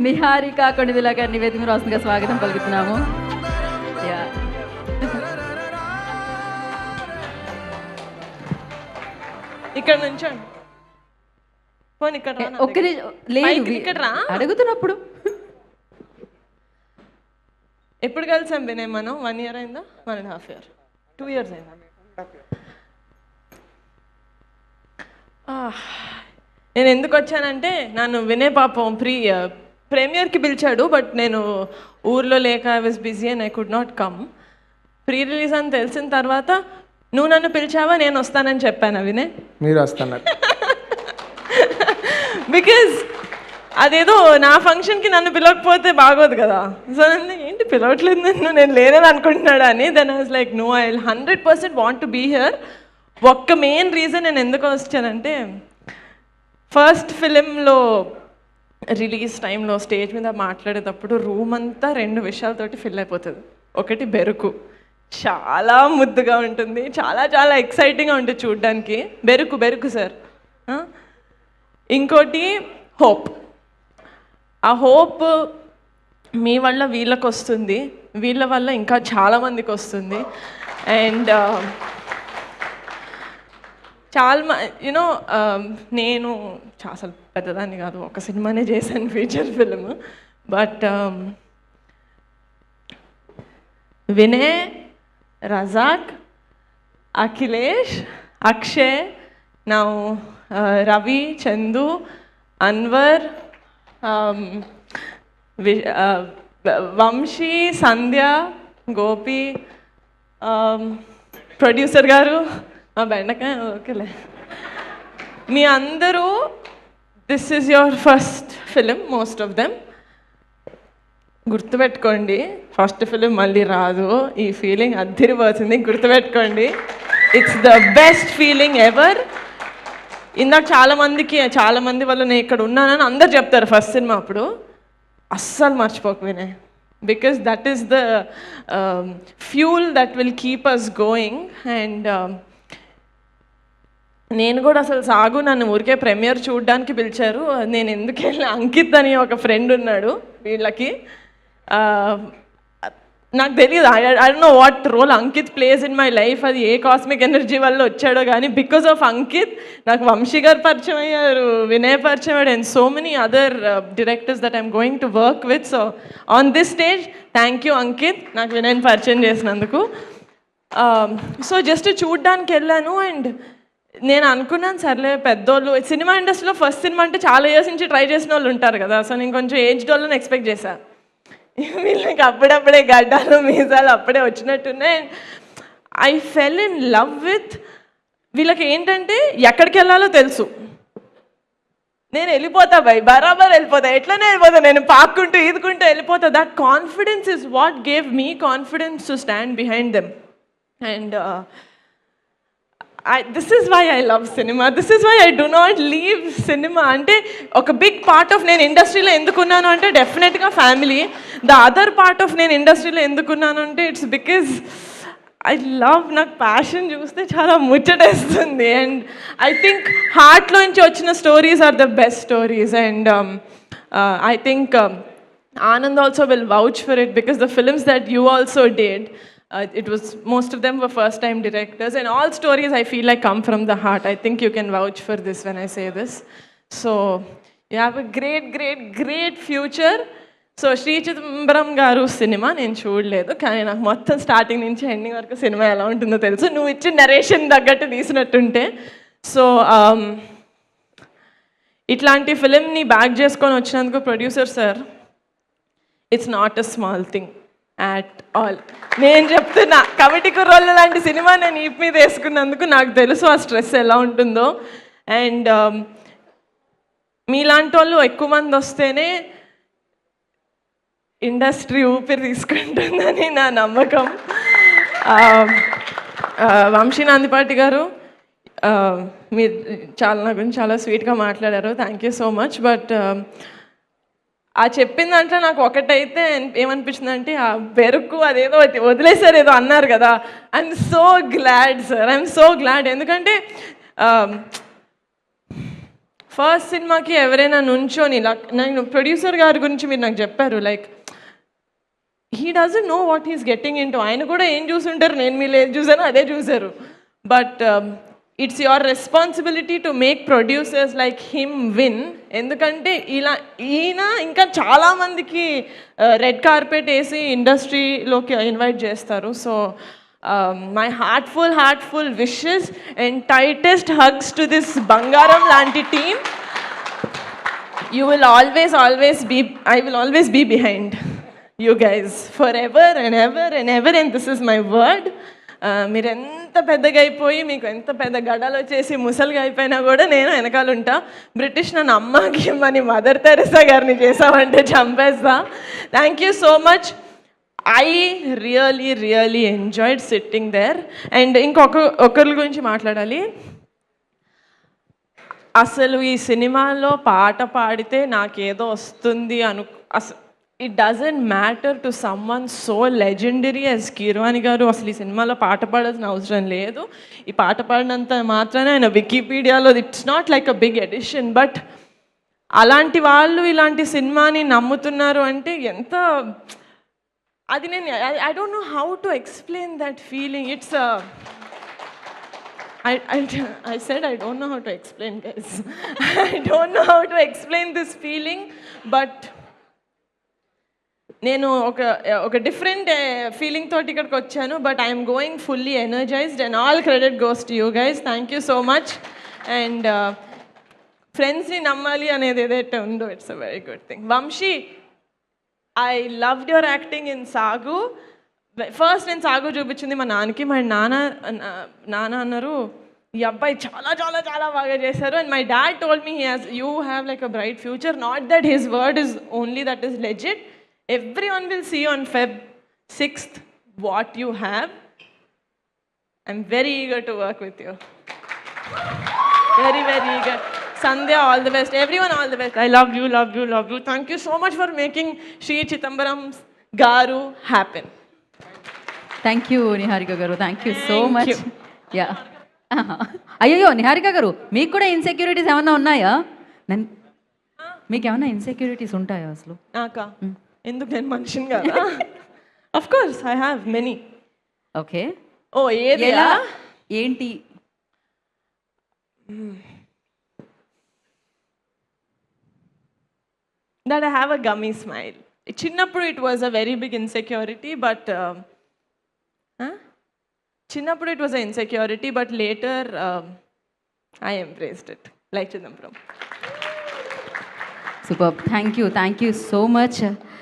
నిహారిక కొణిదెల గారిని వేదిక మీద రాసిందిగా స్వాగతం పలుకుతున్నాము. ఇక్కడ నుంచి అడుగుతున్నప్పుడు ఎప్పుడు కలిసాం వినయ్ మనం? 1 year అయిందా? 1.5 years, 2 years అయిందా? నేను ఎందుకు వచ్చానంటే నన్ను వినయ్ పాపం ప్రీమియర్కి పిలిచాడు, బట్ నేను ఊర్లో లేక I was busy and I could not come. Pre release అని తెలిసిన తర్వాత నువ్వు నన్ను పిలిచావా, నేను వస్తానని చెప్పాను. వినయ్ మీరు వస్తున్నారు బికాజ్ అదేదో నా ఫంక్షన్కి నన్ను పిలవకపోతే బాగోదు కదా. సో ఏంటి పిలవట్లేదు నన్ను, నేను లేనని అనుకుంటున్నాడు అని. Then I was like no, I 100% want to be here. ఒక్క మెయిన్ రీజన్ నేను ఎందుకు వచ్చానంటే, ఫస్ట్ ఫిలింలో రిలీజ్ టైంలో స్టేజ్ మీద మాట్లాడేటప్పుడు రూమ్ అంతా 2 విషయాలతోటి ఫిల్ అయిపోతుంది. ఒకటి బెరుకు, చాలా ముద్దుగా ఉంటుంది, చాలా చాలా ఎక్సైటింగ్గా ఉంటుంది చూడడానికి. బెరుకు సార్. ఇంకోటి హోప్. ఆ హోప్ మీ వల్ల వీళ్ళకి వస్తుంది, వీళ్ళ వల్ల ఇంకా చాలామందికి వస్తుంది. అండ్ చాలా యూనో నేను అసలు పెద్దదాన్ని కాదు, ఒక సినిమానే చేశాను feature film. But Vinay, Razak, Akhilesh, Akshay, నా రవి, చందు, అన్వర్, వంశీ, సంధ్య, గోపి, ప్రొడ్యూసర్ గారు, మా బెండకాయ, ఓకేలే, మీ అందరూ this is your first film, most of them. గుర్తుపెట్టుకోండి, ఫస్ట్ ఫిలిం మళ్ళీ రాదు. ఈ ఫీలింగ్ అద్దిరిపోతుంది, గుర్తుపెట్టుకోండి. It's the best feeling ever. ఇందాక చాలామంది వల్ల నేను ఇక్కడ ఉన్నానని అందరు చెప్తారు ఫస్ట్ సినిమా అప్పుడు. అస్సలు మర్చిపోకు Vinay, because that is the fuel that will keep us going. And నేను కూడా అసలు సాగు నన్ను ఊరికే ప్రీమియర్ చూడడానికి పిలిచారు. నేను ఎందుకు వెళ్ళి, అంకిత్ అని ఒక ఫ్రెండ్ ఉన్నాడు వీళ్ళకి, నాకు తెలియదు, I don't know what role Ankit plays in my life. అది ఏ కాస్మిక్ ఎనర్జీ వల్ల వచ్చాడో కానీ బికాస్ ఆఫ్ అంకిత్ నాకు వంశీ గారు పరిచయం అయ్యారు, వినయ్ పరిచయం అయ్యాడు, and so many other directors that I'm going to work with. So on this stage thank you Ankit, నాకు వినయ్ని పరిచయం చేసినందుకు. సో జస్ట్ చూడ్డానికి వెళ్ళాను. అండ్ నేను అనుకున్నాను సర్లే పెద్దోళ్ళు, సినిమా ఇండస్ట్రీలో ఫస్ట్ సినిమా అంటే చాలా ఇయర్స్ నుంచి ట్రై చేసిన వాళ్ళు ఉంటారు కదా. సో నేను కొంచెం ఏజ్డ్ వాళ్ళని ఎక్స్పెక్ట్ చేశాను. వీళ్ళకి అప్పుడప్పుడే గడ్డాలు మీసాలు అప్పుడే వచ్చినట్టున్నాయి. I fell in love with వీళ్ళకి. ఏంటంటే ఎక్కడికి వెళ్ళాలో తెలుసు, నేను వెళ్ళిపోతా బరాబర్ వెళ్ళిపోతా, ఎట్లనే వెళ్ళిపోతా, నేను పాక్కుంటూ ఈదుకుంటూ వెళ్ళిపోతా. That confidence is what gave me confidence to stand behind them. And this is why I love cinema. This is why I do not leave cinema. అంటే ఒక బిగ్ పార్ట్ ఆఫ్ నేను ఇండస్ట్రీలో ఎందుకున్నాను అంటే డెఫినెట్గా family. The other part of నేను ఇండస్ట్రీలో ఎందుకున్నాను అంటే ఇట్స్ బికాజ్ ఐ లవ్, నాకు ప్యాషన్ చూస్తే చాలా ముచ్చటేస్తుంది. అండ్ ఐ థింక్ హార్ట్లోంచి వచ్చిన stories are the best stories. And I think Anand also will vouch for it because the films that you also did, it was, most of them were first time directors, and all stories I feel like come from the heart. I think you can vouch for this when I say this. So you have a great future. So Shri Chidambaram garu cinema నేను చూడలేదు, కానీ నాకు మొత్తం starting నుంచి ending వరకు cinema ఎలా ఉంటుందో తెలుసు, నువ్వు ఇచ్చిన నరేషన్ తగ్గట్టు తీసినట్టుంటే. సో ఇట్లాంటి ఫిలింని బ్యాక్ చేసుకొని వచ్చినందుకు producer sir, it's not a small thing at all. నేను చెప్తున్నా, కమిటీ కుర్రోళ్ళ లాంటి సినిమా నేను ఈప్ మీద వేసుకున్నందుకు నాకు తెలుసు ఆ స్ట్రెస్ ఎలా ఉంటుందో. అండ్ మీలాంటి వాళ్ళు ఎక్కువ మంది వస్తేనే ఇండస్ట్రీ ఊపిరి తీసుకుంటుందని నా నమ్మకం. వంశీ నాందిపాటి గారు, మీరు నా గురించి చాలా స్వీట్గా మాట్లాడారు, thank you so much. But ఆ చెప్పిన దాంట్లో నాకు ఒకటైతే ఏమనిపించింది అంటే, ఆ బెరుకు అదేదో వదిలేసారు ఏదో అన్నారు కదా, I'm so glad sir, I'm so glad. ఎందుకంటే ఫస్ట్ సినిమాకి ఎవరైనా నుంచొని నేను ప్రొడ్యూసర్ గారి గురించి మీరు నాకు చెప్పారు, like he doesn't know what he's getting in to. ఆయన కూడా ఏం చూసుంటారు, నేను మీరు ఏం చూసానో అదే చూసారు. But it's your responsibility to make producers like him win. ఎందుకంటే ఈయన ఇంకా చాలామందికి రెడ్ కార్పెట్ వేసి ఇండస్ట్రీలోకి ఇన్వైట్ చేస్తారు. So my heartful wishes and tightest hugs to this బంగారం లాంటి team. You will always be, I will always be behind you guys forever and ever and ever, and this is my word. మీరు ఎంత పెద్దగా అయిపోయి మీకు ఎంత పెద్ద గడాలు వచ్చేసి ముసలిగా అయిపోయినా కూడా నేను వెనకాల ఉంటా. బ్రిటిష్ నన్ను అమ్మకి మని మదర్ తెరెసా గారిని చేసామంటే చంపేస్తా. Thank you so much. I really enjoyed sitting there. And ఒకరి గురించి మాట్లాడాలి. అసలు ఈ సినిమాలో పాట పాడితే నాకేదో వస్తుంది it doesn't matter to someone so legendary as Keeravani గారు. అసలు ఈ సినిమాలో పాట పాడాల్సిన అవసరం లేదు. ఈ పాట పాడినంత మాత్రాన ఆయన వికీపీడియాలో it's not like a big edition. But అలాంటి వాళ్ళు ఇలాంటి సినిమాని నమ్ముతున్నారు అంటే ఎంత, అది నేను I don't know how to explain that feeling. It's I said I don't know how to explain, guys. I don't know how to explain this feeling, but నేను ఒక డిఫరెంట్ ఫీలింగ్ తోటి ఇక్కడికి వచ్చాను. But I'm going fully energized and all credit goes to you guys. Thank you so much. And ఫ్రెండ్స్ని నమ్మాలి అనేది ఏదైతే ఉందో it's a very good thing. Vamsi, I loved your acting in Sagu. First నేను సాగు చూపించింది మా నాన్నకి. మా నాన్న అన్నారు ఈ అబ్బాయి చాలా చాలా చాలా బాగా చేశారు. And my dad told me you have like a bright future. Not that his word is only, that is legit. Everyone will see on Feb 6th what you have. I'm very eager to work with you. Very eager. Sandhya, all the best. Everyone, all the best. I love you. Thank you so much for making Sri Chithambaram Garu happen. Thank you Niharika garu. Thank you so much. Yeah, అయ్యో నిహారిక గారు, మీకు కూడా insecurities ఏమన్నా ఉన్నాయా? మీకు ఏమన్నా insecurities ఉంటాయా అసలు? నాకా? ఎందుకు, నేను మనిషిని కదా. Of course I have many. Okay. ఓ ఏది ఏంటి? That I have a gummy smile. చిన్నప్పుడు it was a very big insecurity, but చిన్నప్పుడు it was a insecurity, but later I embraced it like Chidambaram. Super. Thank you so much.